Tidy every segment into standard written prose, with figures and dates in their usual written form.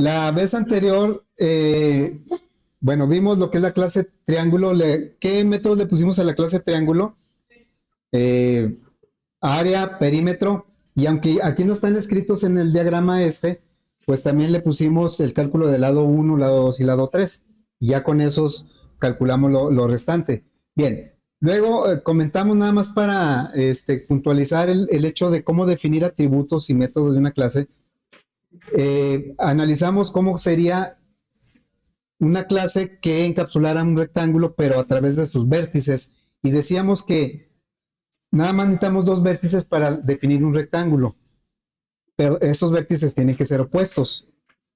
La vez anterior, bueno, vimos lo que es la clase triángulo. ¿Qué métodos le pusimos a la clase triángulo? Eh, Área, perímetro, y aunque aquí no están escritos en el diagrama pues también le pusimos el cálculo del lado 1, lado 2 y lado 3. Y ya con esos calculamos lo restante. Bien, luego comentamos nada más para puntualizar el hecho de cómo definir atributos y métodos de una clase. Analizamos cómo sería una clase que encapsulara un rectángulo, pero a través de sus vértices. Y decíamos que nada más necesitamos dos vértices para definir un rectángulo, pero esos vértices tienen que ser opuestos.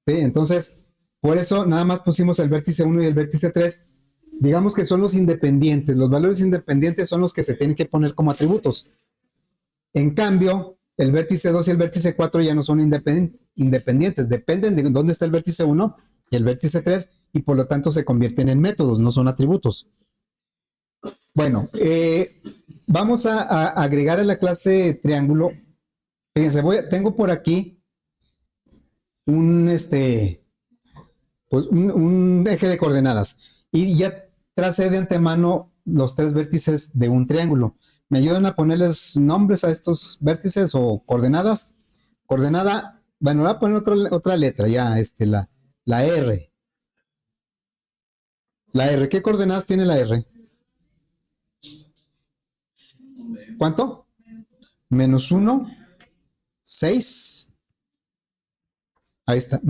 ¿Sí? Entonces, por eso nada más pusimos el vértice 1 y el vértice 3. Digamos que son los independientes. Los valores independientes son los que se tienen que poner como atributos. En cambio, el vértice 2 y el vértice 4 ya no son independientes. Dependen de dónde está el vértice 1 y el vértice 3 y por lo tanto se convierten en métodos, no son atributos. Bueno, vamos a agregar a la clase triángulo. Fíjense, tengo por aquí un eje de coordenadas y ya tracé de antemano los tres vértices de un triángulo. ¿Me ayudan a ponerles nombres a estos vértices o coordenadas? Coordenada, bueno, voy a poner otra letra, ya, la R. La R, ¿qué coordenadas tiene la R? ¿Cuánto? Menos 1, 6. Ahí está.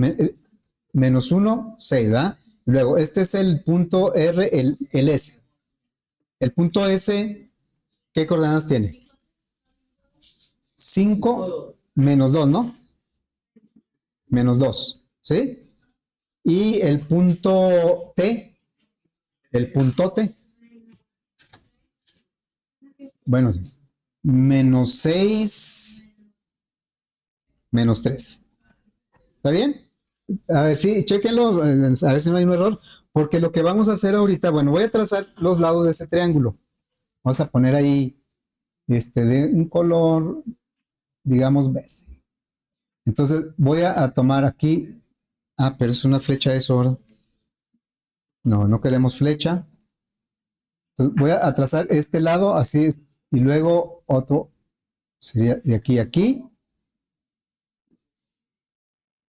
Menos 1, 6, ¿verdad? Luego, este es el punto R, el S. El punto S, ¿qué coordenadas tiene? 5 menos 2, ¿no? Menos 2, ¿sí? Y el punto T, el puntote, bueno, es menos 6, menos 3. ¿Está bien? A ver, sí, chequenlo, a ver si no hay un error, porque lo que vamos a hacer ahorita, bueno, voy a trazar los lados de ese triángulo. Vamos a poner ahí, de un color, digamos, verde. Entonces, voy a tomar aquí, pero es una flecha eso, ¿verdad? No, no queremos flecha. Entonces, voy a trazar este lado, así es, y luego otro sería de aquí a aquí,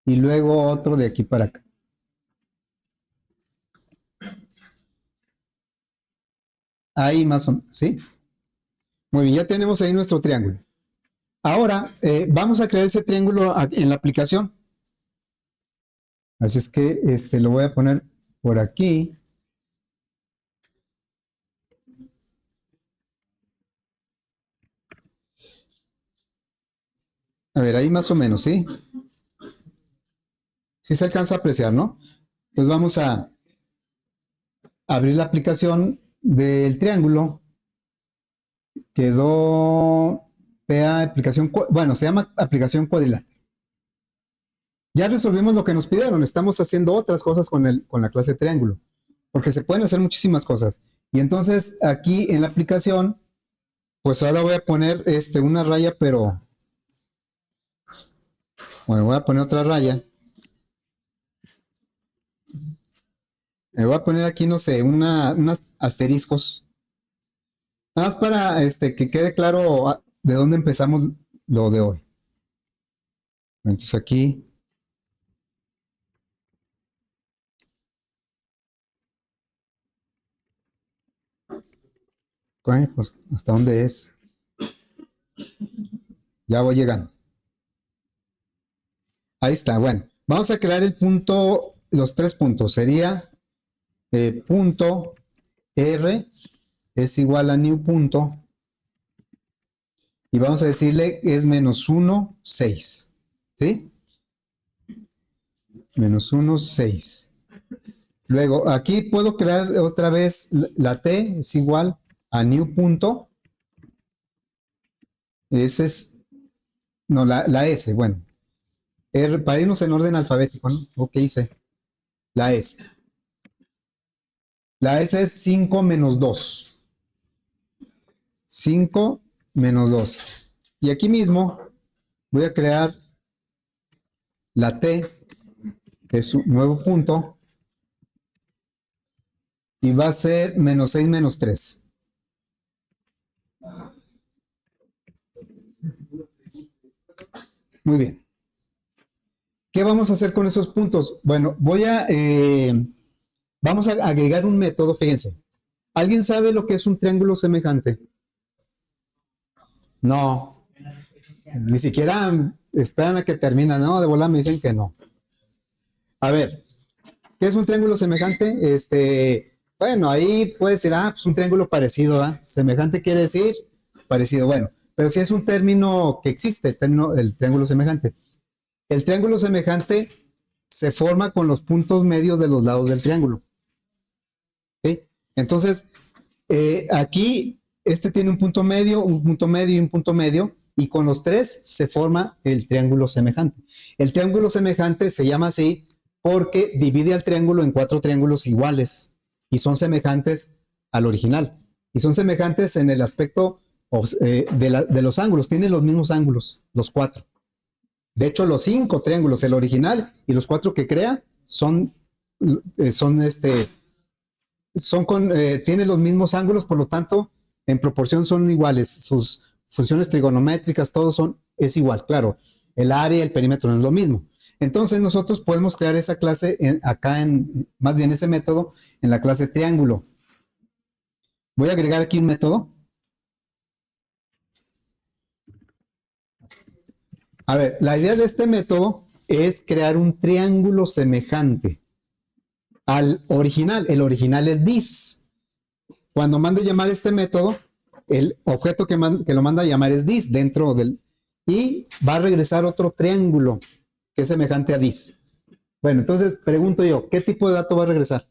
y luego otro de aquí para acá. Ahí más o menos, ¿sí? Muy bien, ya tenemos ahí nuestro triángulo. Ahora vamos a crear ese triángulo en la aplicación. Así es que lo voy a poner por aquí. A ver, ahí más o menos, ¿sí? Sí se alcanza a apreciar, ¿no? Entonces vamos a abrir la aplicación del triángulo. Quedó PA aplicación, bueno, se llama aplicación cuadrilátero. Ya resolvimos lo que nos pidieron, estamos haciendo otras cosas con la clase triángulo, porque se pueden hacer muchísimas cosas. Y entonces aquí en la aplicación, pues ahora voy a poner una raya, pero bueno, voy a poner otra raya. Me voy a poner aquí, no sé, unos asteriscos. Nada más para que quede claro de dónde empezamos lo de hoy. Entonces aquí, pues, ¿hasta dónde es? Ya voy llegando. Ahí está, bueno. Vamos a crear el punto, los tres puntos. Sería punto R es igual a new punto. Y vamos a decirle que es menos 1, 6. ¿Sí? Menos 1, 6. Luego, aquí puedo crear otra vez la T es igual a new punto. Ese es, no, la S, bueno. Para irnos en orden alfabético, ¿no? Ok, hice. La S. La S es 5 menos 2. 5 menos 2. Y aquí mismo voy a crear la T es un nuevo punto y va a ser menos 6 menos 3. Muy bien. ¿Qué vamos a hacer con esos puntos? Bueno, vamos a agregar un método, fíjense. ¿Alguien sabe lo que es un triángulo semejante? No, ni siquiera esperan a que termina, ¿no? De bola me dicen que no. A ver, ¿qué es un triángulo semejante? Bueno, ahí puede ser, pues un triángulo parecido, ¿ah? Semejante quiere decir parecido, bueno, pero si es un término que existe, el triángulo semejante. El triángulo semejante se forma con los puntos medios de los lados del triángulo. ¿Sí? Entonces, aquí este tiene un punto medio, un punto medio y un punto medio, y con los tres se forma el triángulo semejante. El triángulo semejante se llama así porque divide al triángulo en 4 triángulos iguales y son semejantes al original. Y son semejantes en el aspecto de los ángulos, tienen los mismos ángulos, los 4. De hecho, los 5 triángulos, el original y los 4 que crea, tienen los mismos ángulos, por lo tanto, en proporción son iguales. Sus funciones trigonométricas, es igual, claro. El área, el perímetro no es lo mismo. Entonces, nosotros podemos crear esa clase más bien ese método, en la clase triángulo. Voy a agregar aquí un método. A ver, la idea de este método es crear un triángulo semejante al original. El original es dis. Cuando mande llamar este método, el objeto que lo manda a llamar es dis dentro del... Y va a regresar otro triángulo que es semejante a dis. Bueno, entonces pregunto yo, ¿qué tipo de dato va a regresar?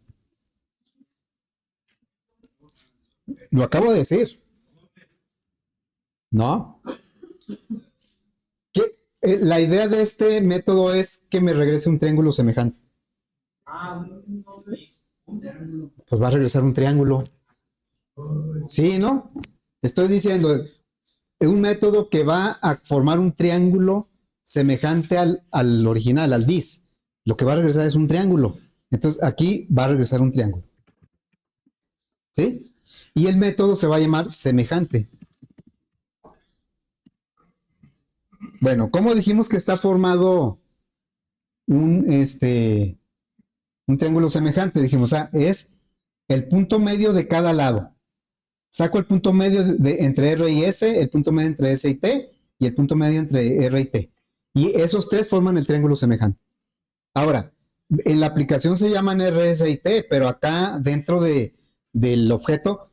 Lo acabo de decir. ¿No? La idea de este método es que me regrese un triángulo semejante. Pues va a regresar un triángulo. Sí, ¿no? Estoy diciendo, un método que va a formar un triángulo semejante al original, al dis. Lo que va a regresar es un triángulo. Entonces aquí va a regresar un triángulo. ¿Sí? Y el método se va a llamar semejante. Bueno, ¿cómo dijimos que está formado un, un triángulo semejante? Dijimos, es el punto medio de cada lado. Saco el punto medio entre R y S, el punto medio entre S y T, y el punto medio entre R y T. Y esos tres forman el triángulo semejante. Ahora, en la aplicación se llaman R, S y T, pero acá dentro del objeto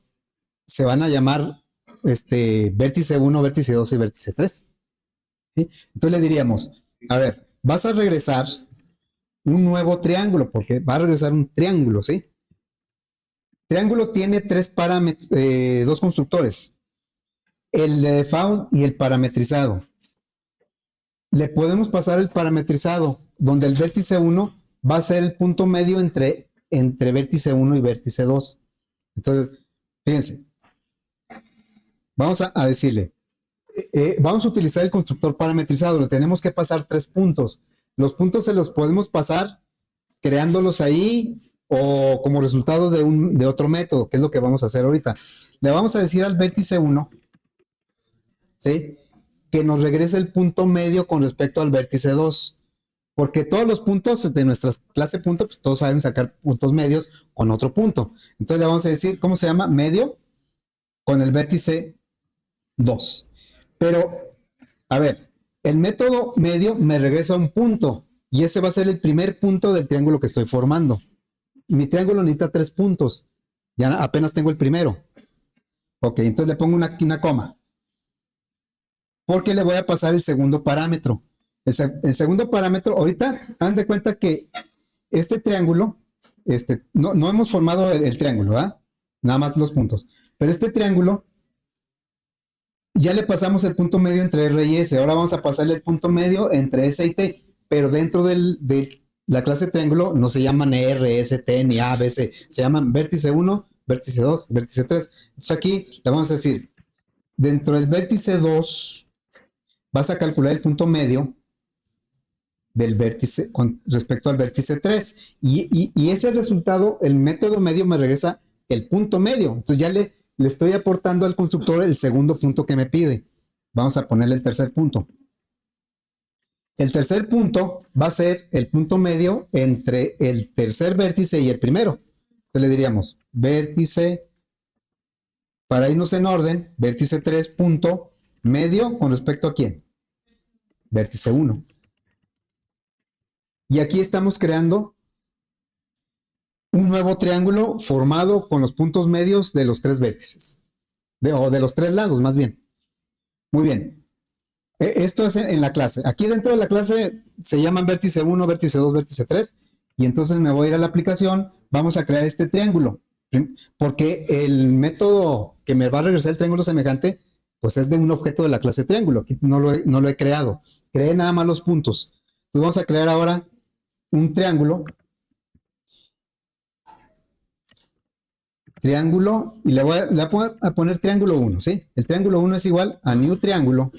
se van a llamar vértice 1, vértice 2 y vértice 3. ¿Sí? Entonces le diríamos, a ver, vas a regresar un nuevo triángulo, porque va a regresar un triángulo, ¿sí? Triángulo tiene dos constructores, el de default y el parametrizado. Le podemos pasar el parametrizado, donde el vértice 1 va a ser el punto medio entre vértice 1 y vértice 2. Entonces, fíjense, vamos a decirle, vamos a utilizar el constructor parametrizado, le tenemos que pasar 3 puntos. Los puntos se los podemos pasar creándolos ahí o como resultado de otro método, que es lo que vamos a hacer ahorita. Le vamos a decir al vértice 1, ¿sí?, que nos regrese el punto medio con respecto al vértice 2. Porque todos los puntos de nuestra clase punto, pues todos saben sacar puntos medios con otro punto. Entonces le vamos a decir, ¿cómo se llama? Medio con el vértice 2. Pero, a ver, el método medio me regresa un punto y ese va a ser el primer punto del triángulo que estoy formando. Mi triángulo necesita 3 puntos. Ya apenas tengo el primero. Ok, entonces le pongo una coma. Porque le voy a pasar el segundo parámetro. El segundo parámetro, ahorita, hagan de cuenta que este triángulo, no hemos formado el triángulo, ¿verdad? Nada más los puntos. Pero este triángulo, ya le pasamos el punto medio entre R y S. Ahora vamos a pasarle el punto medio entre S y T. Pero dentro de la clase triángulo no se llaman R, S, T, ni A, B, C. Se llaman vértice 1, vértice 2, vértice 3. Entonces aquí le vamos a decir, dentro del vértice 2 vas a calcular el punto medio del vértice con respecto al vértice 3. Y ese resultado, el método medio me regresa el punto medio. Entonces ya le estoy aportando al constructor el segundo punto que me pide. Vamos a ponerle el tercer punto. El tercer punto va a ser el punto medio entre el tercer vértice y el primero. Entonces le diríamos vértice, para irnos en orden, vértice 3 punto medio con respecto a quién? Vértice 1. Y aquí estamos creando un nuevo triángulo formado con los puntos medios de los tres vértices. O de los tres lados, más bien. Muy bien. Esto es en la clase. Aquí dentro de la clase se llaman vértice 1, vértice 2, vértice 3. Y entonces me voy a ir a la aplicación. Vamos a crear este triángulo. Porque el método que me va a regresar el triángulo semejante, pues es de un objeto de la clase triángulo. Aquí no lo he creado. Creé nada más los puntos. Entonces vamos a crear ahora un triángulo. Triángulo, y le voy a poner triángulo 1, ¿sí? El triángulo 1 es igual a new triángulo.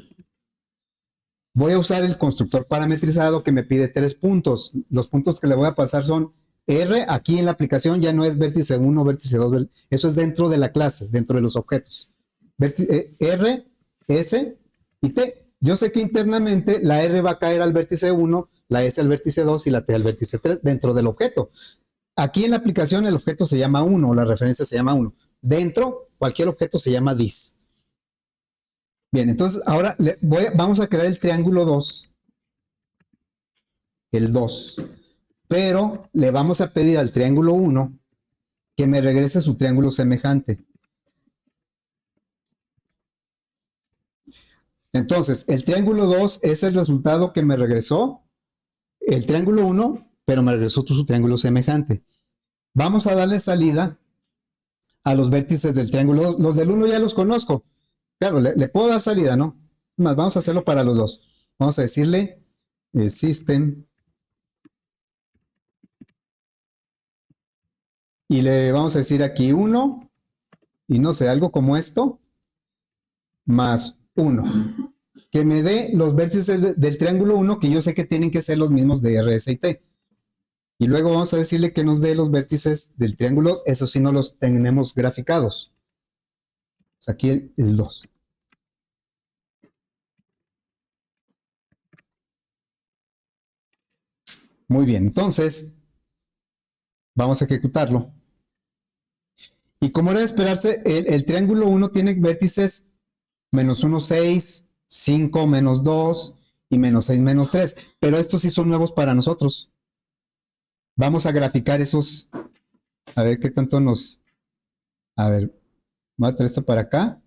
Voy a usar el constructor parametrizado que me pide 3 puntos. Los puntos que le voy a pasar son R, aquí en la aplicación ya no es vértice 1, vértice 2, eso es dentro de la clase, dentro de los objetos. R, S y T. Yo sé que internamente la R va a caer al vértice 1, la S al vértice 2 y la T al vértice 3 dentro del objeto. Aquí en la aplicación el objeto se llama 1, la referencia se llama 1. Dentro, cualquier objeto se llama dis. Bien, entonces ahora vamos a crear el triángulo 2. El 2. Pero le vamos a pedir al triángulo 1 que me regrese su triángulo semejante. Entonces, el triángulo 2 es el resultado que me regresó el triángulo 1, pero me regresó su triángulo semejante. Vamos a darle salida a los vértices del triángulo 2. Los del 1 ya los conozco. Claro, le puedo dar salida, ¿no? Más, vamos a hacerlo para los dos. Vamos a decirle system y le vamos a decir aquí 1 y no sé, algo como esto, más 1. Que me dé los vértices del triángulo 1 que yo sé que tienen que ser los mismos de R, S y T. Y luego vamos a decirle que nos dé los vértices del triángulo 2, eso sí no los tenemos graficados. Pues aquí el 2. Muy bien, entonces vamos a ejecutarlo. Y como era de esperarse, el triángulo 1 tiene vértices menos 1, 6, 5, menos 2 y menos 6, menos 3. Pero estos sí son nuevos para nosotros. Vamos a graficar esos. A ver qué tanto nos... A ver, voy a traer esto para acá.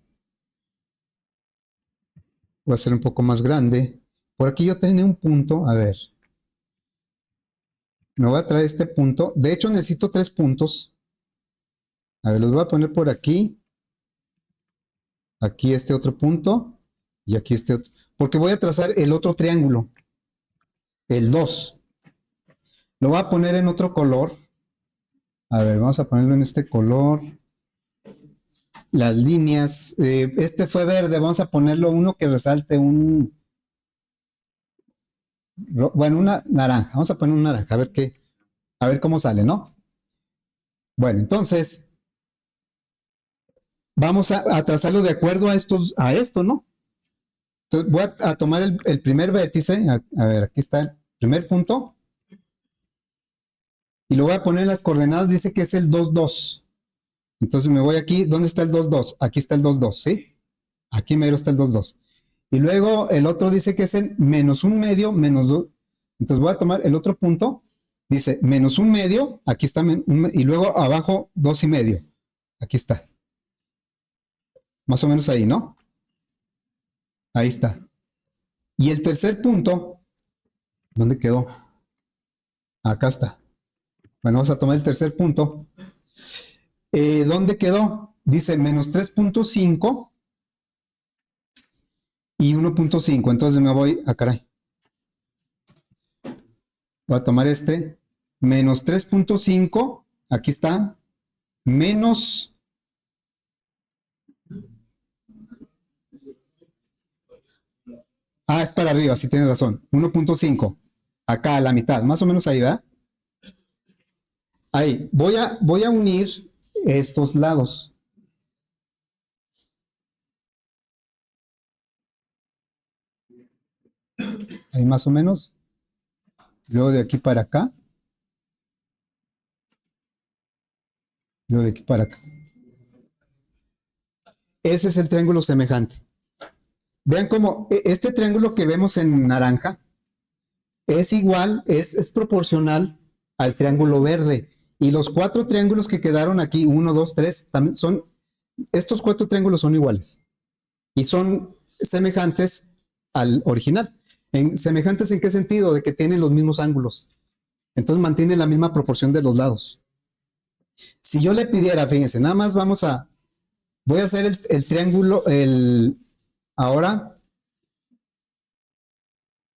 Voy a hacer un poco más grande. Por aquí yo tenía un punto. A ver. Me voy a traer este punto. De hecho, necesito 3 puntos. A ver, los voy a poner por aquí. Aquí este otro punto. Y aquí este otro. Porque voy a trazar el otro triángulo. El 2. Lo voy a poner en otro color. A ver, vamos a ponerlo en este color. Las líneas. Este fue verde. Vamos a ponerlo uno que resalte un... Bueno, una naranja. Vamos a poner un naranja. A ver qué. A ver cómo sale, ¿no? Bueno, entonces vamos a trazarlo de acuerdo a esto, ¿no? Entonces voy a tomar el primer vértice. A ver, aquí está el primer punto. Y lo voy a poner en las coordenadas. Dice que es el 2, 2. Entonces me voy aquí. ¿Dónde está el 2, 2? Aquí está el 2, 2, ¿sí? Aquí mero está el 2, 2. Y luego el otro dice que es el menos un medio, menos 2. Entonces voy a tomar el otro punto. Dice menos un medio. Aquí está. Y luego abajo 2 y medio. Aquí está. Más o menos ahí, ¿no? Ahí está. Y el tercer punto, ¿dónde quedó? Acá está. Bueno, vamos a tomar el tercer punto. ¿Dónde quedó? Dice menos 3.5 y 1.5. Entonces me voy a caray. Voy a tomar este. Menos 3.5. Aquí está. Menos... Ah, es para arriba, sí tiene razón. 1.5. acá a la mitad, más o menos ahí, ¿verdad? Ahí, voy a unir estos lados. Ahí más o menos. Luego de aquí para acá. Luego de aquí para acá. Ese es el triángulo semejante. Vean cómo este triángulo que vemos en naranja es igual, es proporcional al triángulo verde. Y los 4 triángulos que quedaron aquí, 1, 2, 3, también son, estos 4 triángulos son iguales. Y son semejantes al original. ¿Semejantes en qué sentido? De que tienen los mismos ángulos. Entonces mantiene la misma proporción de los lados. Si yo le pidiera, fíjense, nada más voy a hacer el triángulo, ahora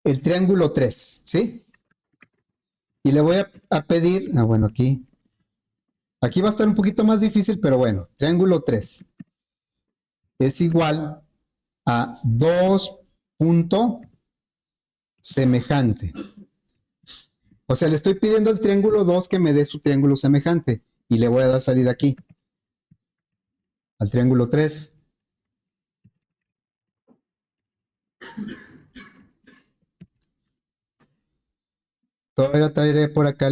el triángulo 3, ¿sí? Y le voy a pedir, bueno, aquí va a estar un poquito más difícil, pero bueno, triángulo 3 es igual a 2 punto semejante. O sea, le estoy pidiendo al triángulo 2 que me dé su triángulo semejante y le voy a dar salida aquí al triángulo 3. Todavía traeré por acá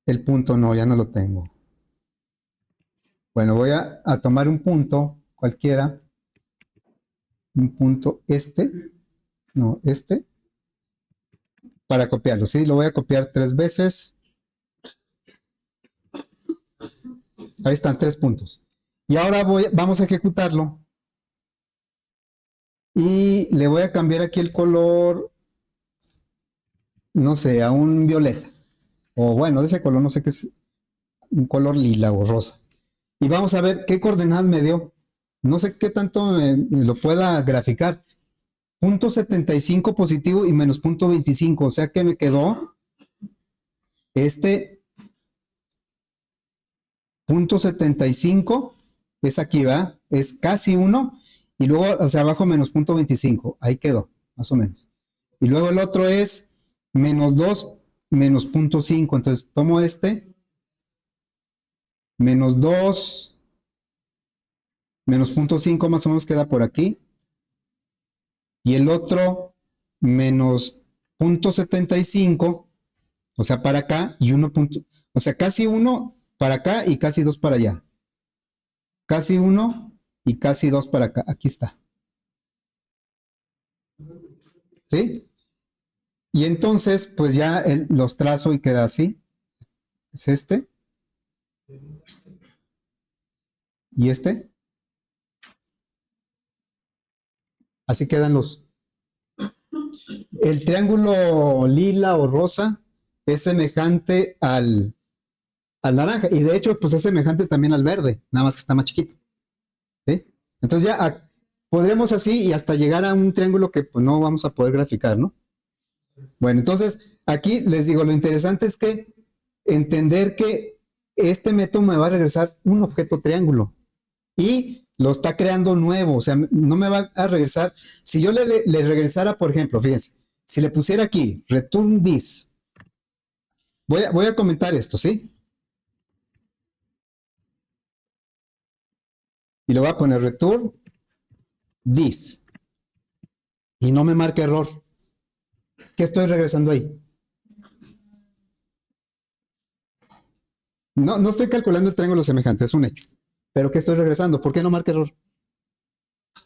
el punto, no, ya no lo tengo. Bueno, voy a tomar un punto cualquiera, un punto este, para copiarlo, ¿sí? Lo voy a copiar 3 veces. Ahí están 3 puntos. Y ahora vamos a ejecutarlo. Y le voy a cambiar aquí el color, no sé, a un violeta. O bueno, de ese color, no sé qué es, un color lila o rosa. Y vamos a ver qué coordenadas me dio. No sé qué tanto lo pueda graficar. Punto 75 positivo y menos punto 25. O sea que me quedó este punto 75. Es aquí, ¿va? Es casi 1. Y luego hacia abajo menos punto 25. Ahí quedó, más o menos. Y luego el otro es menos 2 menos punto 5. Entonces tomo menos 2 menos punto 5 más o menos queda por aquí. Y el otro menos punto 75, o sea, para acá, y 1 punto, o sea, casi 1 para acá y casi 2 para allá. Casi 1 y casi 2 para acá. Aquí está. ¿Sí? Y entonces, pues ya los trazo y queda así. Es este. Y este. Así quedan los. El triángulo lila o rosa es semejante al naranja. Y de hecho, pues es semejante también al verde, nada más que está más chiquito. ¿Sí? Entonces ya podremos así y hasta llegar a un triángulo que pues no vamos a poder graficar, ¿no? Bueno, entonces aquí les digo, lo interesante es que entender que este método me va a regresar un objeto triángulo y lo está creando nuevo, o sea, no me va a regresar. Si yo le regresara, por ejemplo, fíjense, si le pusiera aquí, return this, voy a comentar esto, ¿sí? Y le voy a poner return this y no me marca error. ¿Qué estoy regresando ahí? No estoy calculando el triángulo semejante, es un hecho. Pero ¿qué estoy regresando? ¿Por qué no marca error?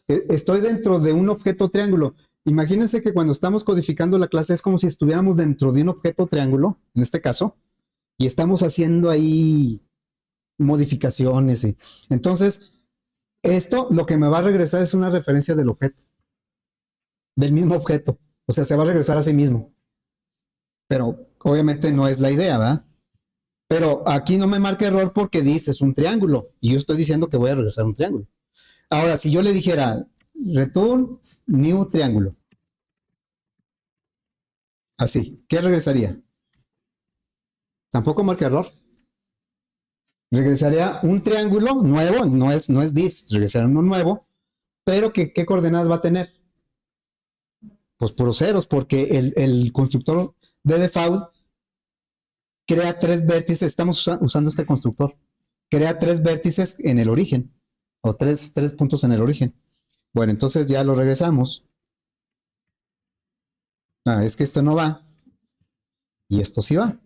Estoy dentro de un objeto triángulo. Imagínense que cuando estamos codificando la clase es como si estuviéramos dentro de un objeto triángulo, en este caso, y estamos haciendo ahí modificaciones. Entonces, esto lo que me va a regresar es una referencia del objeto, del mismo objeto. O sea, se va a regresar a sí mismo. Pero obviamente no es la idea, ¿verdad? Pero aquí no me marca error porque dice es un triángulo y yo estoy diciendo que voy a regresar un triángulo. Ahora, si yo le dijera return new triángulo, así, ¿qué regresaría? Tampoco marca error. Regresaría un triángulo nuevo, no es this, regresaría uno nuevo, pero ¿qué coordenadas va a tener? Pues puros ceros, porque el constructor de default crea tres vértices, estamos usando este constructor, crea tres vértices en el origen, o tres puntos en el origen. Bueno, entonces ya lo regresamos. Ah, es que esto no va, y esto sí va.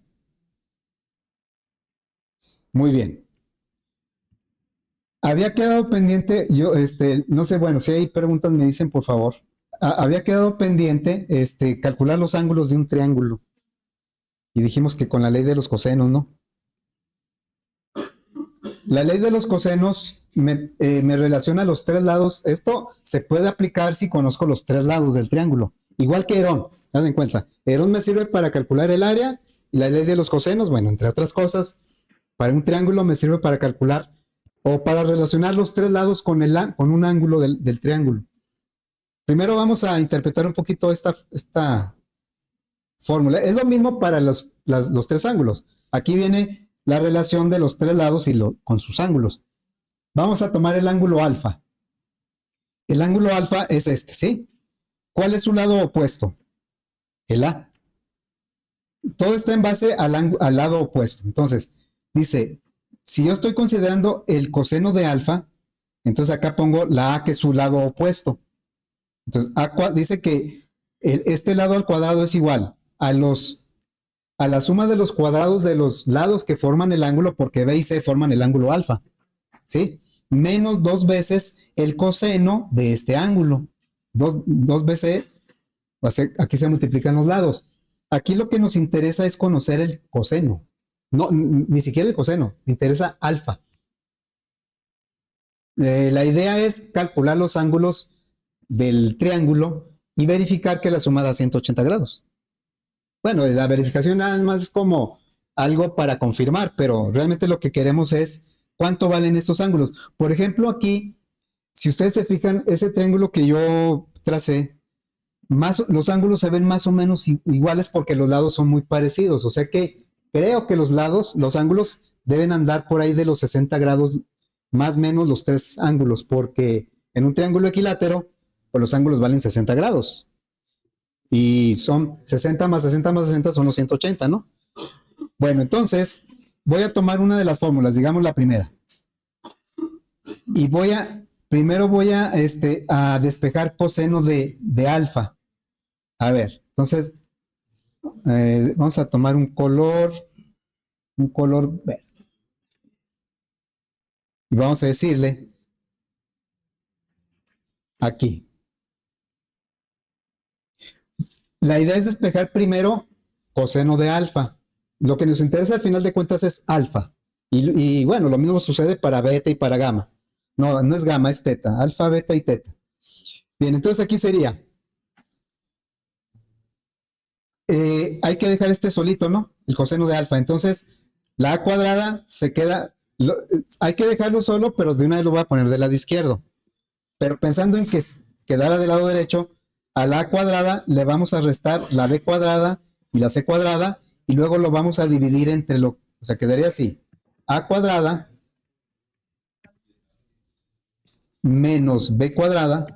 Muy bien. Había quedado pendiente, yo, no sé, bueno, si hay preguntas me dicen, por favor. Había quedado pendiente, calcular los ángulos de un triángulo. Y dijimos que con la ley de los cosenos, ¿no? La ley de los cosenos me relaciona los tres lados. Esto se puede aplicar si conozco los tres lados del triángulo. Igual que Herón, ten en cuenta. Herón me sirve para calcular el área y la ley de los cosenos, bueno, entre otras cosas, para un triángulo me sirve para calcular o para relacionar los tres lados con un ángulo del triángulo. Primero vamos a interpretar un poquito esta fórmula. Es lo mismo para los tres ángulos. Aquí viene la relación de los tres lados con sus ángulos. Vamos a tomar el ángulo alfa. El ángulo alfa es este, ¿sí? ¿Cuál es su lado opuesto? El A. Todo está en base al lado opuesto. Entonces, dice, si yo estoy considerando el coseno de alfa, entonces acá pongo la A, que es su lado opuesto. Entonces, dice que este lado al cuadrado es igual a la suma de los cuadrados de los lados que forman el ángulo, porque B y C forman el ángulo alfa, ¿sí? Menos dos veces el coseno de este ángulo. Dos veces, aquí se multiplican los lados. Aquí lo que nos interesa es conocer el coseno. No, ni siquiera el coseno, me interesa alfa. La idea es calcular los ángulos del triángulo y verificar que la suma da 180 grados. Bueno, la verificación nada más es como algo para confirmar, pero realmente lo que queremos es cuánto valen estos ángulos. Por ejemplo, aquí, si ustedes se fijan, ese triángulo que yo tracé, los ángulos se ven más o menos iguales porque los lados son muy parecidos. O sea que creo que los ángulos deben andar por ahí de los 60 grados, más o menos los tres ángulos, porque en un triángulo equilátero, pues los ángulos valen 60 grados. Y son 60 más 60 más 60 son los 180, ¿no? Bueno, entonces voy a tomar una de las fórmulas, digamos la primera. Y primero voy a despejar coseno de alfa. A ver, entonces vamos a tomar un color verde. Y vamos a decirle aquí. La idea es despejar primero coseno de alfa. Lo que nos interesa al final de cuentas es alfa. Y bueno, lo mismo sucede para beta y para gamma. No, no es gamma, es teta. Alfa, beta y teta. Bien, entonces aquí sería. Hay que dejar este solito, ¿no? El coseno de alfa. Entonces, la a cuadrada se queda. Hay que dejarlo solo, pero de una vez lo voy a poner del lado izquierdo. Pero pensando en que quedara del lado derecho, a la a cuadrada le vamos a restar la b cuadrada y la c cuadrada y luego lo vamos a dividir entre o sea, quedaría así, a cuadrada menos b cuadrada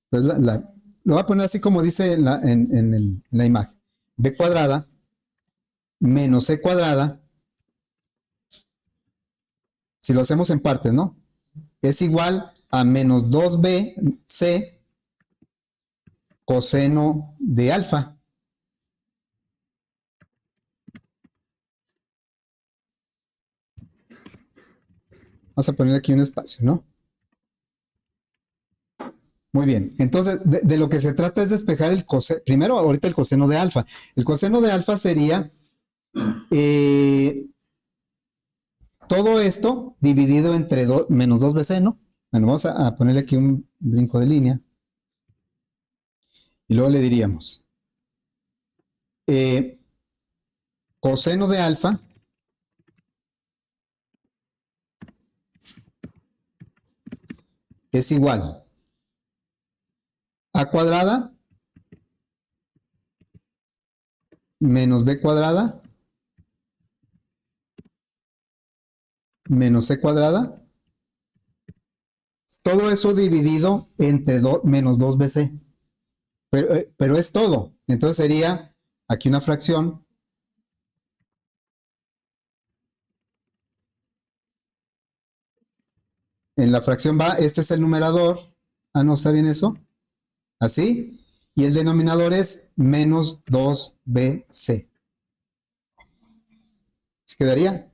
pues lo voy a poner así como dice en la imagen, b cuadrada menos c cuadrada, si lo hacemos en partes, ¿no? Es igual a menos 2bc coseno de alfa. Vamos a poner aquí un espacio, ¿no? Muy bien, entonces de lo que se trata es despejar el coseno, primero ahorita el coseno de alfa. El coseno de alfa sería eh, todo esto dividido entre menos 2bc, ¿no? Bueno, vamos a ponerle aquí un brinco de línea y luego le diríamos eh, coseno de alfa es igual a cuadrada menos b cuadrada menos c cuadrada, todo eso dividido entre menos 2bc. Pero es todo. Entonces sería aquí una fracción. En la fracción va, este es el numerador. Ah, no, ¿está bien eso? Así. Y el denominador es menos 2bc. ¿Se quedaría?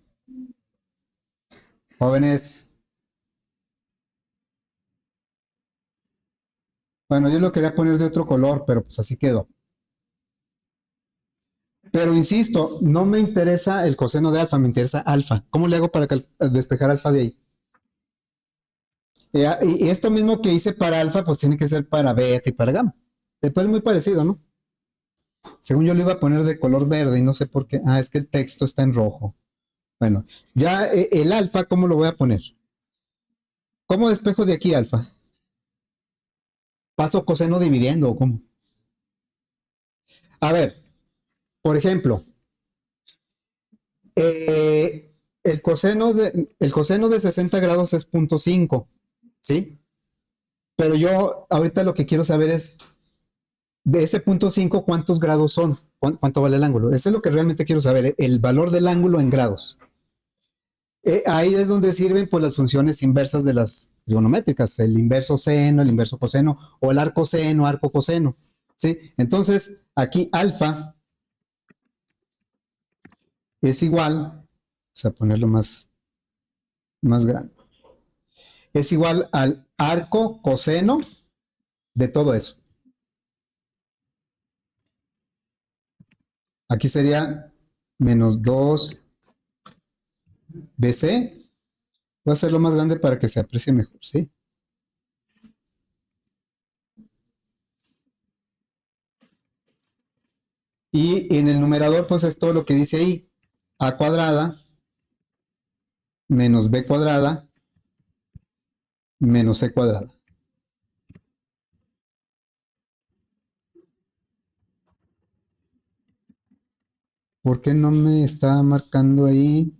Jóvenes. Bueno, yo lo quería poner de otro color, pero pues así quedó. Pero insisto, no me interesa el coseno de alfa, me interesa alfa. ¿Cómo le hago para despejar alfa de ahí? Y esto mismo que hice para alfa, pues tiene que ser para beta y para gamma. Después es muy parecido, ¿no? Según yo lo iba a poner de color verde y no sé por qué. Ah, es que el texto está en rojo. Bueno, ya el alfa, ¿cómo lo voy a poner? ¿Cómo despejo de aquí alfa? ¿Paso coseno dividiendo o cómo? A ver, por ejemplo, el coseno de 60 grados es 0.5, ¿sí? Pero yo ahorita lo que quiero saber es, de ese 0.5, ¿cuántos grados son? ¿Cuánto vale el ángulo? Eso es lo que realmente quiero saber, el valor del ángulo en grados. Ahí es donde sirven pues las funciones inversas de las trigonométricas, el inverso seno, el inverso coseno, o el arco seno, arco coseno, ¿sí? Entonces, aquí alfa es igual, vamos a ponerlo más grande, es igual al arco coseno de todo eso. Aquí sería menos 2bc. Voy a hacerlo más grande para que se aprecie mejor, ¿sí? Y en el numerador, pues es todo lo que dice ahí. A cuadrada menos b cuadrada menos c cuadrada. ¿Por qué no me está marcando ahí?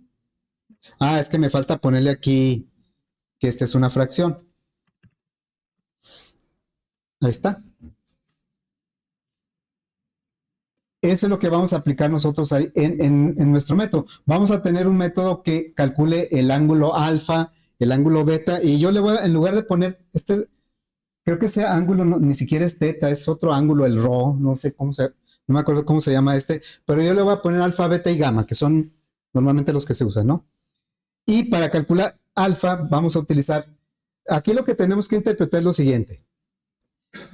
Ah, es que me falta ponerle aquí que esta es una fracción. Ahí está. Eso es lo que vamos a aplicar nosotros ahí en nuestro método. Vamos a tener un método que calcule el ángulo alfa, el ángulo beta, y yo le voy a, en lugar de poner creo que ese ángulo ni siquiera es teta, es otro ángulo, el rho, no sé no me acuerdo cómo se llama pero yo le voy a poner alfa, beta y gamma, que son normalmente los que se usan, ¿no? Y para calcular alfa vamos a utilizar, aquí lo que tenemos que interpretar es lo siguiente.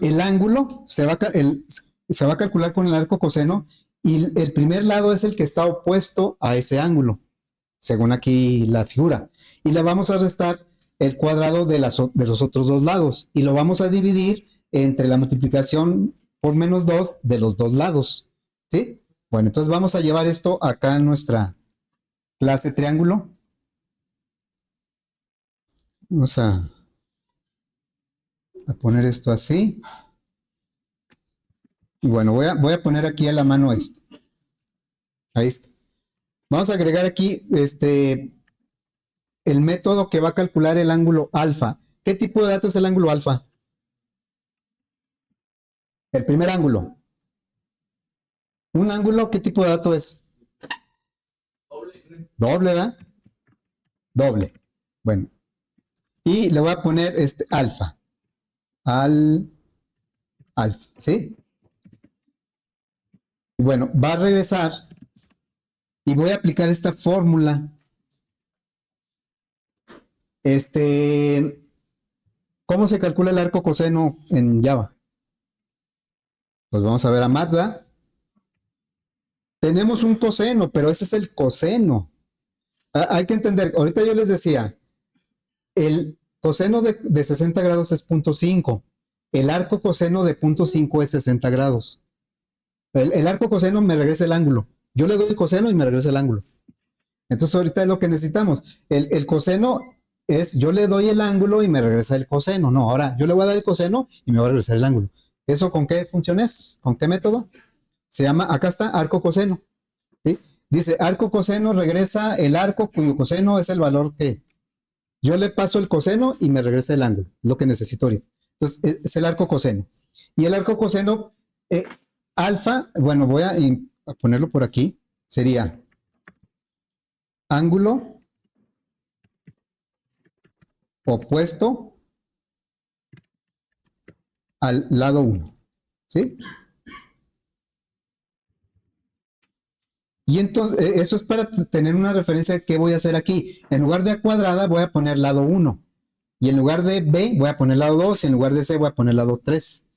El ángulo se va a calcular con el arco coseno y el primer lado es el que está opuesto a ese ángulo, según aquí la figura. Y le vamos a restar el cuadrado de los otros dos lados y lo vamos a dividir entre la multiplicación por menos 2 de los dos lados. ¿Sí? Bueno, entonces vamos a llevar esto acá en nuestra clase triángulo. Vamos a poner esto así. Y bueno, voy a poner aquí a la mano esto. Ahí está. Vamos a agregar aquí el método que va a calcular el ángulo alfa. ¿Qué tipo de dato es el ángulo alfa? El primer ángulo. ¿Un ángulo qué tipo de dato es? Doble, ¿verdad? Doble. Bueno. Y le voy a poner alfa. Alfa, ¿sí? Y bueno, va a regresar y voy a aplicar esta fórmula. ¿Cómo se calcula el arco coseno en Java? Pues vamos a ver a Math, ¿verdad? Tenemos un coseno, pero ese es el coseno. Hay que entender, ahorita yo les decía, el coseno de 60 grados es 0.5. El arco coseno de 0.5 es 60 grados. El arco coseno me regresa el ángulo. Yo le doy el coseno y me regresa el ángulo. Entonces ahorita es lo que necesitamos. El coseno es, yo le doy el ángulo y me regresa el coseno. No, ahora yo le voy a dar el coseno y me va a regresar el ángulo. ¿Eso con qué función es? ¿Con qué método? Se llama, acá está, arco coseno. ¿Sí? Dice, arco coseno regresa el arco cuyo coseno es el valor que Yo le paso el coseno y me regresa el ángulo, lo que necesito ahorita. Entonces, es el arco coseno. Y el arco coseno, alfa, bueno, voy a ponerlo por aquí, sería ángulo opuesto al lado 1, ¿sí? Y entonces, eso es para tener una referencia de qué voy a hacer aquí. En lugar de A cuadrada, voy a poner lado 1. Y en lugar de B, voy a poner lado 2. Y en lugar de C, voy a poner lado 3.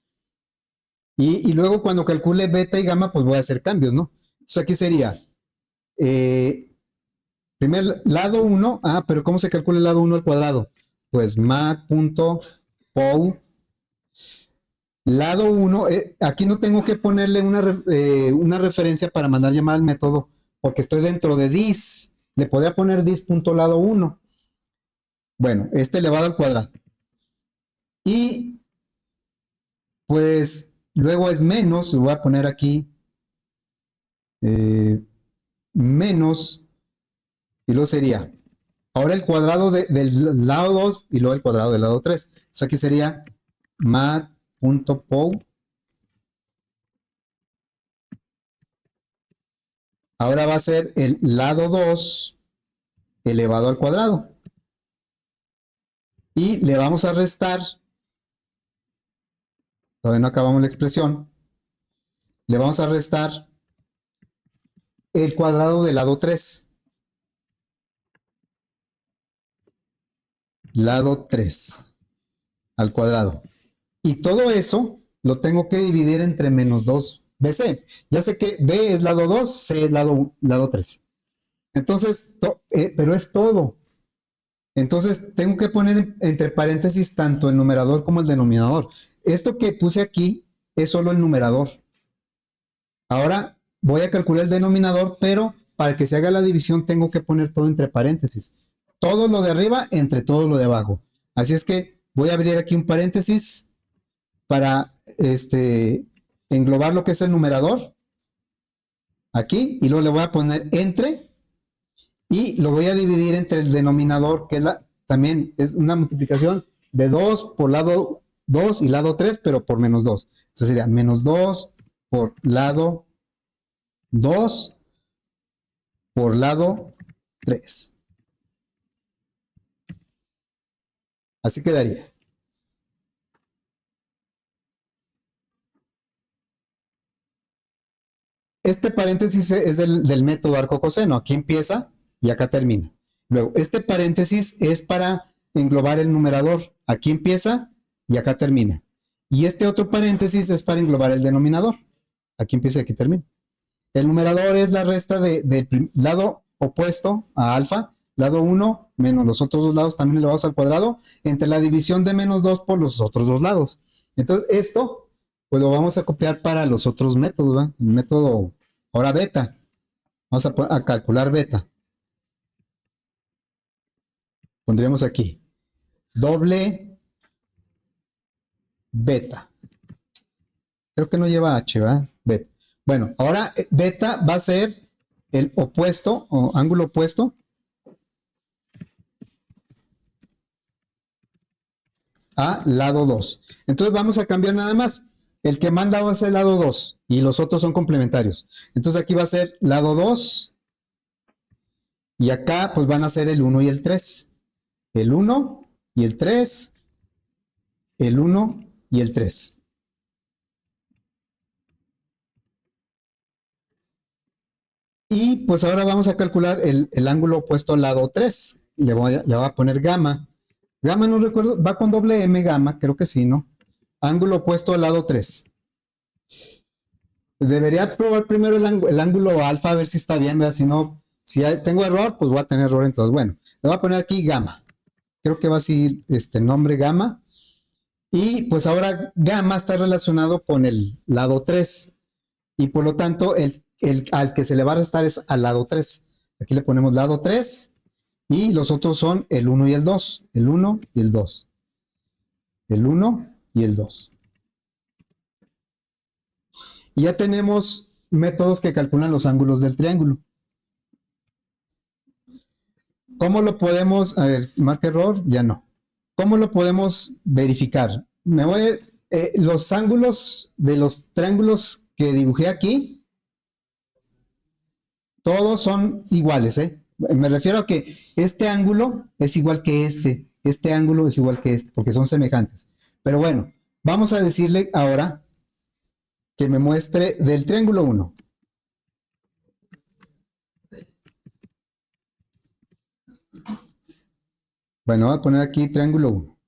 Y luego, cuando calcule beta y gamma, pues voy a hacer cambios, ¿no? Entonces, aquí sería, primer lado 1. Ah, pero ¿cómo se calcula el lado 1 al cuadrado? Pues mat.pow lado 1, aquí no tengo que ponerle una referencia para mandar llamar al método, porque estoy dentro de dis. Le podría poner dis.lado 1. Bueno, este elevado al cuadrado. Y pues luego es menos, lo voy a poner aquí, menos, y luego sería, ahora el cuadrado del lado 2 y luego el cuadrado del lado 3. Entonces aquí sería mat.pow. Ahora va a ser el lado 2 elevado al cuadrado. Y le vamos a restar, todavía no acabamos la expresión, le vamos a restar el cuadrado del lado 3. Lado 3 al cuadrado. Y todo eso lo tengo que dividir entre menos 2bc. Ya sé que b es lado 2, c es lado 3. Entonces, pero es todo. Entonces, tengo que poner entre paréntesis tanto el numerador como el denominador. Esto que puse aquí es solo el numerador. Ahora voy a calcular el denominador, pero para que se haga la división tengo que poner todo entre paréntesis. Todo lo de arriba entre todo lo de abajo. Así es que voy a abrir aquí un paréntesis para englobar lo que es el numerador aquí, y luego le voy a poner entre y lo voy a dividir entre el denominador, que también es una multiplicación de 2 por lado 2 y lado 3, pero por menos 2. Entonces sería menos 2 por lado 2 por lado 3. Así quedaría. Este paréntesis es del método arco coseno. Aquí empieza y acá termina. Luego, este paréntesis es para englobar el numerador. Aquí empieza y acá termina. Y este otro paréntesis es para englobar el denominador. Aquí empieza y aquí termina. El numerador es la resta del lado opuesto a alfa, lado 1 menos los otros dos lados también elevados al cuadrado, entre la división de menos 2 por los otros dos lados. Entonces, esto, pues lo vamos a copiar para los otros métodos, ¿verdad? El método, ahora beta. Vamos a calcular beta. Pondríamos aquí, doble beta. Creo que no lleva H, ¿verdad? Beta. Bueno, ahora beta va a ser el opuesto, o ángulo opuesto, a lado 2. Entonces vamos a cambiar nada más. El que manda va a ser el lado 2 y los otros son complementarios. Entonces aquí va a ser lado 2 y acá pues van a ser el 1 y el 3. El 1 y el 3, el 1 y el 3. Y pues ahora vamos a calcular el ángulo opuesto al lado 3. Le voy a poner gamma. Gamma no recuerdo, va con doble M gamma, creo que sí, ¿no? Ángulo opuesto al lado 3. Debería probar primero el ángulo alfa a ver si está bien, ¿verdad? Si no, si tengo error, pues voy a tener error entonces. Bueno, le voy a poner aquí gamma. Creo que va a seguir este nombre gamma. Y pues ahora gamma está relacionado con el lado 3. Y por lo tanto, al que se le va a restar es al lado 3. Aquí le ponemos lado 3. Y los otros son el 1 y el 2. El 1 y el 2. El 1 y el 2. Y ya tenemos métodos que calculan los ángulos del triángulo. ¿Cómo lo podemos, a ver, marca error? Ya no. ¿Cómo lo podemos verificar? Me voy a, los ángulos de los triángulos que dibujé aquí, todos son iguales, ¿eh? Me refiero a que este ángulo es igual que este ángulo es igual que este, porque son semejantes. Pero bueno, vamos a decirle ahora que me muestre del triángulo 1. Bueno, voy a poner aquí triángulo 1.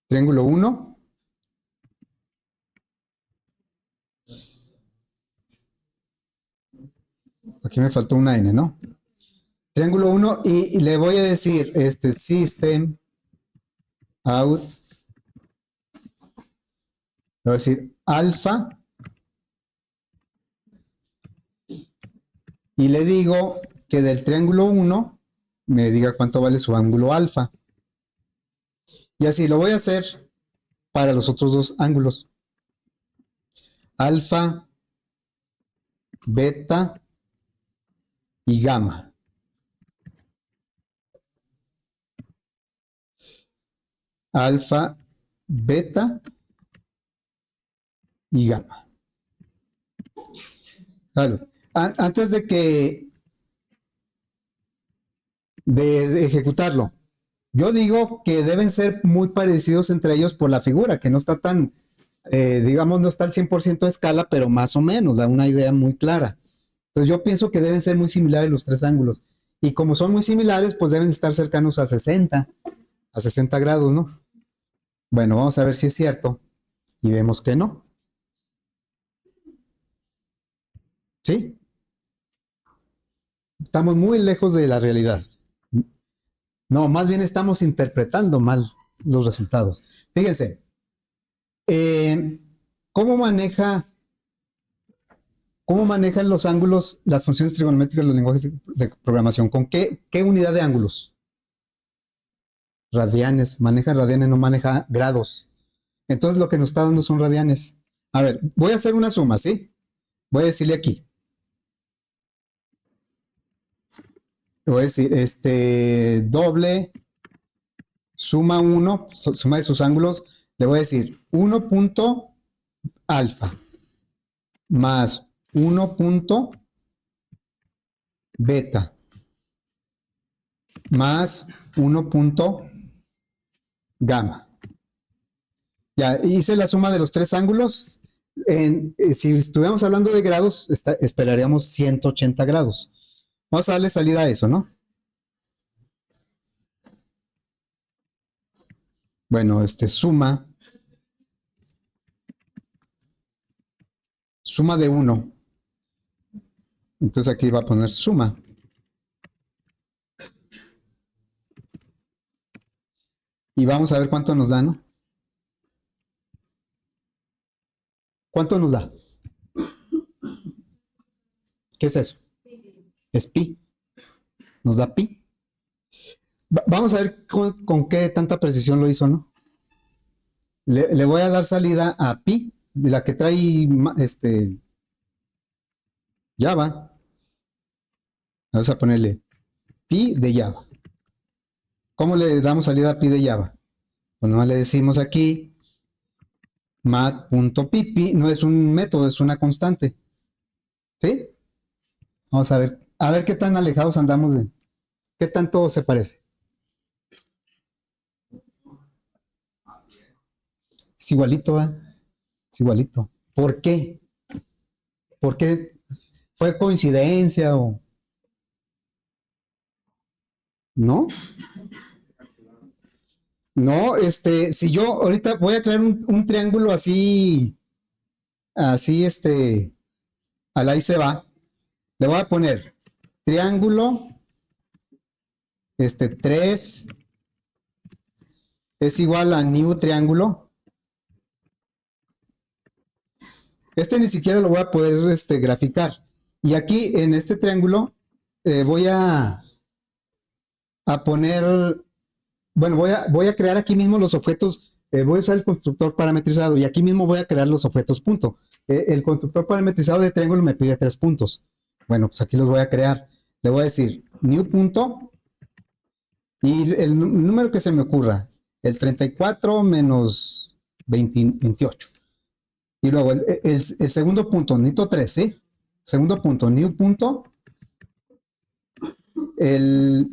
Triángulo 1. Aquí me faltó una N, ¿no? Triángulo 1 y le voy a decir system out. Le voy a decir alfa y le digo que del triángulo 1 me diga cuánto vale su ángulo alfa. Y así lo voy a hacer para los otros dos ángulos. Alfa, beta y gamma. Alfa, beta y gamma. Claro. Antes de ejecutarlo, yo digo que deben ser muy parecidos entre ellos por la figura, que no está tan, digamos, no está al 100% de escala, pero más o menos, da una idea muy clara. Entonces yo pienso que deben ser muy similares los tres ángulos. Y como son muy similares, pues deben estar cercanos a 60 grados, ¿no? Bueno, vamos a ver si es cierto. Y vemos que no. ¿Sí? Estamos muy lejos de la realidad. No, más bien estamos interpretando mal los resultados. Fíjense, eh, ¿cómo manejan los ángulos las funciones trigonométricas, los lenguajes de programación? ¿Con qué unidad de ángulos? Radianes. Maneja radianes, no maneja grados. Entonces lo que nos está dando son radianes. A ver, voy a hacer una suma, ¿sí? Voy a decirle aquí. Le voy a decir, doble suma 1, suma de sus ángulos, le voy a decir 1 punto alfa más 1 punto beta más 1 punto gamma. Ya hice la suma de los tres ángulos. Si estuviéramos hablando de grados, esperaríamos 180 grados. Vamos a darle salida a eso, ¿no? Bueno, suma de 1. Entonces aquí va a poner suma. Y vamos a ver cuánto nos da, ¿no? ¿Cuánto nos da? ¿Qué es eso? Es pi. Nos da pi. Vamos a ver con qué tanta precisión lo hizo, ¿no? Le voy a dar salida a pi, de la que trae Java. Vamos a ponerle pi de Java. ¿Cómo le damos salida a pi de Java? Pues nomás le decimos aquí mat.pi. Pi no es un método, es una constante. ¿Sí? Vamos a ver qué tan alejados andamos de, qué tanto se parece. Es igualito, ¿eh? Es igualito. ¿Por qué? ¿Por qué? ¿Fue coincidencia o no? No, si yo ahorita voy a crear un triángulo así, al ahí se va, le voy a poner triángulo, 3 es igual a new triángulo. Ni siquiera lo voy a poder graficar. Y aquí en este triángulo voy a poner, bueno, voy a crear aquí mismo los objetos voy a usar el constructor parametrizado y aquí mismo voy a crear los objetos punto. El constructor parametrizado de triángulo me pide 3 puntos. Bueno, pues aquí los voy a crear. Le voy a decir new punto y el número que se me ocurra, el 34 menos 28. Y luego el segundo punto, necesito 3, ¿sí? Segundo punto, new punto, el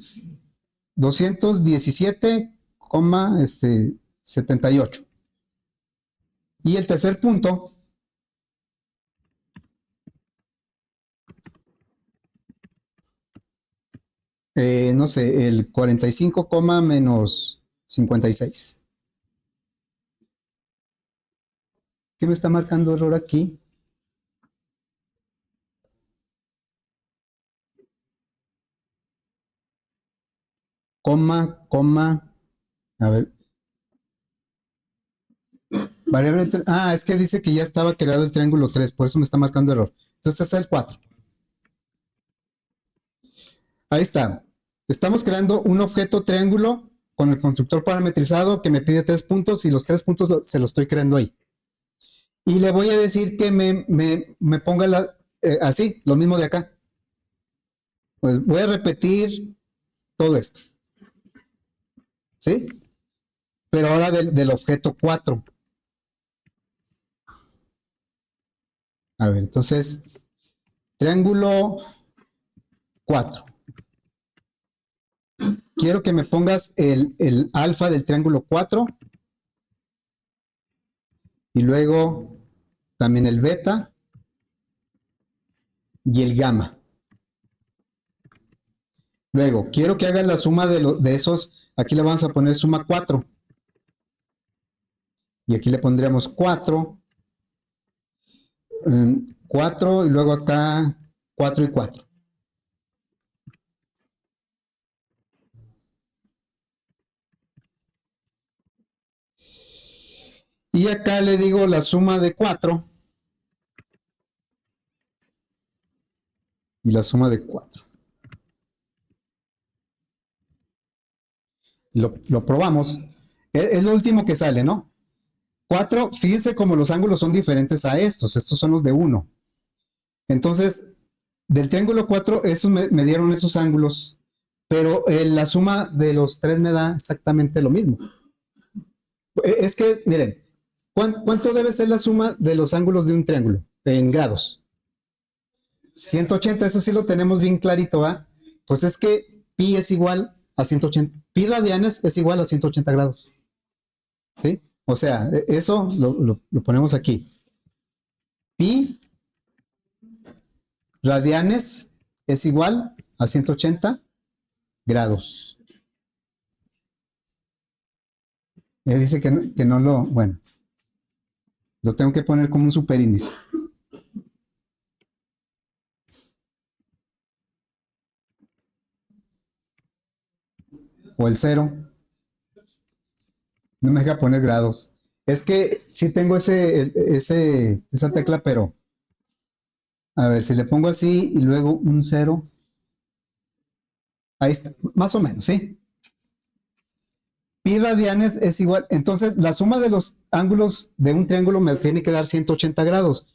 217,78. Y el tercer punto, no sé, el 45, menos 56. ¿Qué me está marcando error aquí? Coma, a ver. Variable, es que dice que ya estaba creado el triángulo 3, por eso me está marcando error. Entonces está el 4. Ahí está. Estamos creando un objeto triángulo con el constructor parametrizado que me pide 3 puntos y los 3 puntos se los estoy creando ahí. Y le voy a decir que me ponga así, lo mismo de acá. Pues voy a repetir todo esto. ¿Sí? Pero ahora del objeto 4. A ver, entonces, triángulo 4. Quiero que me pongas el alfa del triángulo 4 y luego también el beta y el gamma. Luego, quiero que hagas la suma de esos. Aquí le vamos a poner suma 4. Y aquí le pondríamos 4. 4 y luego acá 4 y 4. Y acá le digo la suma de 4 y la suma de 4. Lo probamos. Es lo último que sale, ¿no? 4, fíjense cómo los ángulos son diferentes a estos. Estos son los de 1. Entonces, del triángulo 4, esos me dieron esos ángulos, pero la suma de los 3 me da exactamente lo mismo. Es que, miren, ¿cuánto debe ser la suma de los ángulos de un triángulo en grados? 180, eso sí lo tenemos bien clarito, ¿va? Pues es que pi es igual a 180, pi radianes es igual a 180 grados. ¿Sí? O sea, eso lo ponemos aquí. Pi radianes es igual a 180 grados. Dice que no lo, bueno, lo tengo que poner como un superíndice. O el 0. No me deja poner grados. Es que sí tengo esa tecla, pero a ver, si le pongo así y luego un 0. Ahí está, más o menos, ¿sí? Pi radianes es igual, entonces la suma de los ángulos de un triángulo me tiene que dar 180 grados,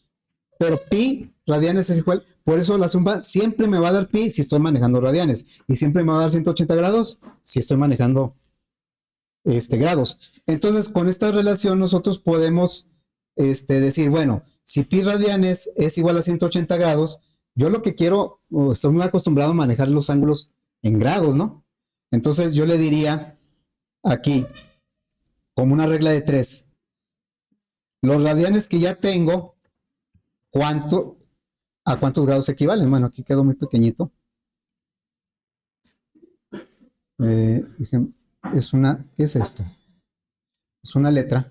pero pi radianes es igual, por eso la suma siempre me va a dar pi si estoy manejando radianes, y siempre me va a dar 180 grados si estoy manejando grados. Entonces, con esta relación nosotros podemos decir, bueno, si pi radianes es igual a 180 grados, yo lo que quiero, estoy muy acostumbrado a manejar los ángulos en grados, ¿no? Entonces yo le diría aquí, como una regla de 3, los radianes que ya tengo, ¿a cuántos grados equivalen? Bueno, aquí quedó muy pequeñito. ¿Qué es esto? Es una letra.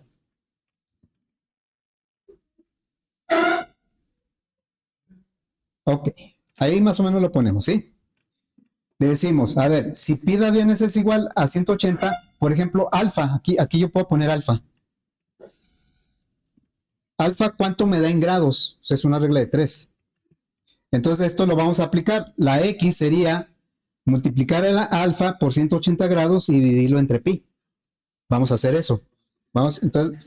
Ok, ahí más o menos lo ponemos, ¿sí? Le decimos, a ver, si pi radianes es igual a 180, por ejemplo, alfa, aquí yo puedo poner alfa. Alfa, ¿cuánto me da en grados? Pues es una regla de 3. Entonces esto lo vamos a aplicar. La X sería multiplicar el alfa por 180 grados y dividirlo entre pi. Vamos a hacer eso. Vamos, entonces,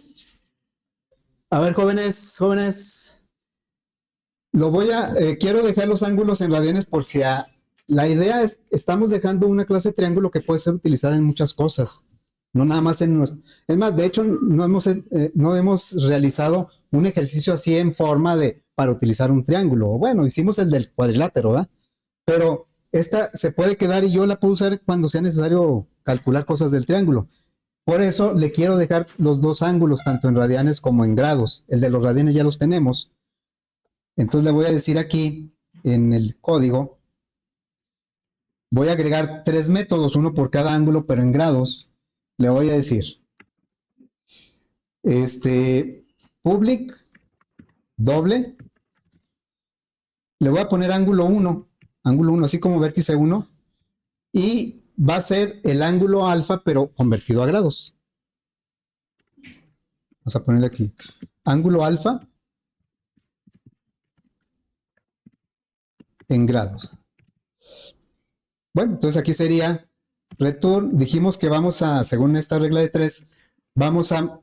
a ver, jóvenes, quiero dejar los ángulos en radianes por si la idea es, estamos dejando una clase de triángulo que puede ser utilizada en muchas cosas, no nada más en nuestro. Es más, de hecho, no hemos realizado un ejercicio así en forma para utilizar un triángulo. Bueno, hicimos el del cuadrilátero, ¿verdad? Pero esta se puede quedar y yo la puedo usar cuando sea necesario calcular cosas del triángulo. Por eso le quiero dejar los dos ángulos, tanto en radianes como en grados. El de los radianes ya los tenemos. Entonces le voy a decir aquí en el código, voy a agregar tres métodos, uno por cada ángulo, pero en grados. Le voy a decir, public, doble, le voy a poner ángulo 1, así como vértice 1, y va a ser el ángulo alfa, pero convertido a grados. Vamos a ponerle aquí, ángulo alfa en grados. Bueno, entonces aquí sería return, dijimos que vamos a, según esta regla de 3, vamos a,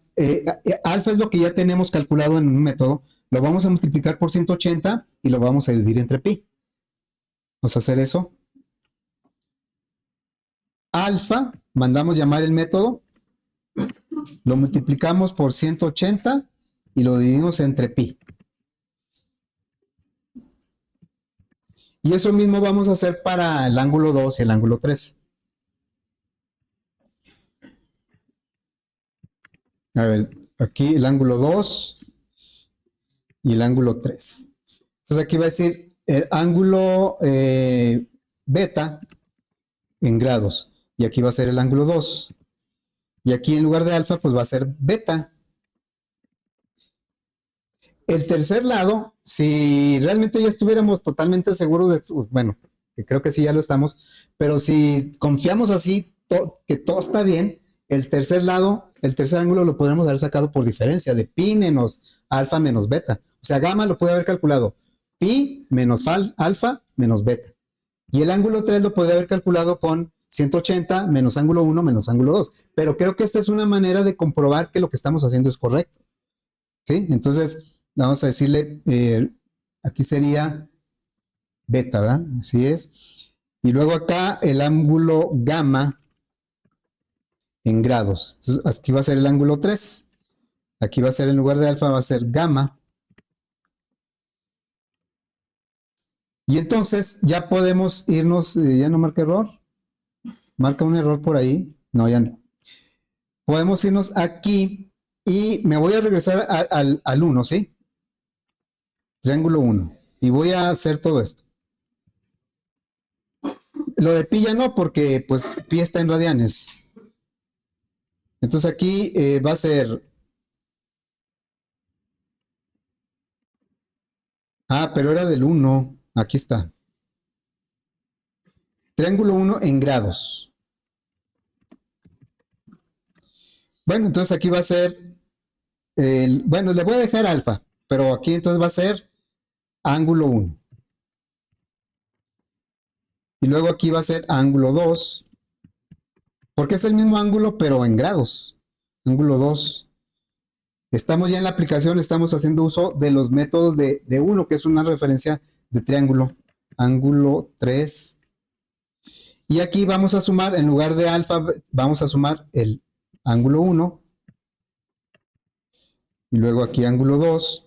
alfa es lo que ya tenemos calculado en un método, lo vamos a multiplicar por 180 y lo vamos a dividir entre pi. Vamos a hacer eso. Alfa, mandamos llamar el método, lo multiplicamos por 180 y lo dividimos entre pi. Y eso mismo vamos a hacer para el ángulo 2 y el ángulo 3. A ver, aquí el ángulo 2 y el ángulo 3. Entonces aquí va a decir el ángulo beta en grados. Y aquí va a ser el ángulo 2. Y aquí en lugar de alfa, pues va a ser beta. El tercer lado, si realmente ya estuviéramos totalmente seguros de, bueno, que creo que sí ya lo estamos, pero si confiamos así que todo está bien, el tercer lado, el tercer ángulo lo podríamos haber sacado por diferencia de pi menos alfa menos beta. O sea, gamma lo puede haber calculado pi menos alfa menos beta. Y el ángulo 3 lo podría haber calculado con 180 menos ángulo 1 menos ángulo 2. Pero creo que esta es una manera de comprobar que lo que estamos haciendo es correcto. ¿Sí? Entonces, vamos a decirle, aquí sería beta, ¿verdad? Así es. Y luego acá el ángulo gamma en grados. Entonces, aquí va a ser el ángulo 3. Aquí va a ser en lugar de alfa, va a ser gamma. Y entonces ya podemos irnos, ya no marca error. Marca un error por ahí. No, ya no. Podemos irnos aquí y me voy a regresar al 1, ¿sí? Triángulo 1. Y voy a hacer todo esto. Lo de pi ya no, porque pues pi está en radianes. Entonces aquí va a ser... Ah, pero era del 1. Aquí está. Triángulo 1 en grados. Bueno, entonces aquí va a ser... bueno, le voy a dejar alfa, pero aquí entonces va a ser ángulo 1. Y luego aquí va a ser ángulo 2. Porque es el mismo ángulo, pero en grados. Ángulo 2. Estamos ya en la aplicación, estamos haciendo uso de los métodos de 1, que es una referencia de triángulo. Ángulo 3. Y aquí vamos a sumar, en lugar de alfa, vamos a sumar el ángulo 1. Y luego aquí ángulo 2.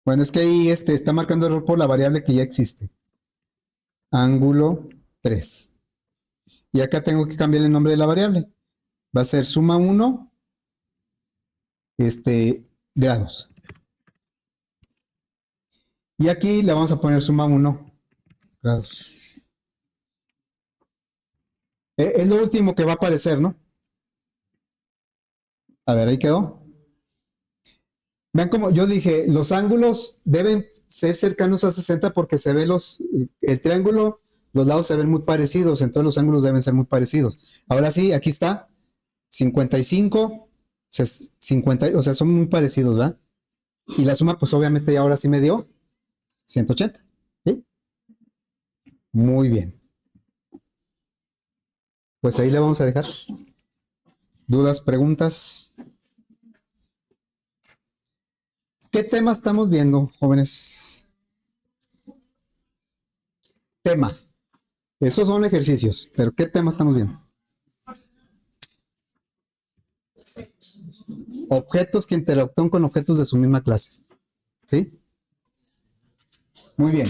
Bueno, es que ahí está marcando error por la variable que ya existe. Ángulo 3. Y acá tengo que cambiar el nombre de la variable. Va a ser suma 1, grados. Y aquí le vamos a poner suma 1 grados. Es lo último que va a aparecer, ¿no? A ver, ahí quedó. Vean como yo dije, los ángulos deben ser cercanos a 60 porque se ve el triángulo, los lados se ven muy parecidos, entonces los ángulos deben ser muy parecidos. Ahora sí, aquí está, 55, 50, o sea, son muy parecidos, ¿verdad? Y la suma, pues obviamente ahora sí me dio 180, ¿sí? Muy bien. Pues ahí le vamos a dejar. ¿Dudas, preguntas? ¿Qué tema estamos viendo, jóvenes? Tema. Esos son ejercicios, pero ¿qué tema estamos viendo? Objetos que interactúan con objetos de su misma clase. ¿Sí? Muy bien.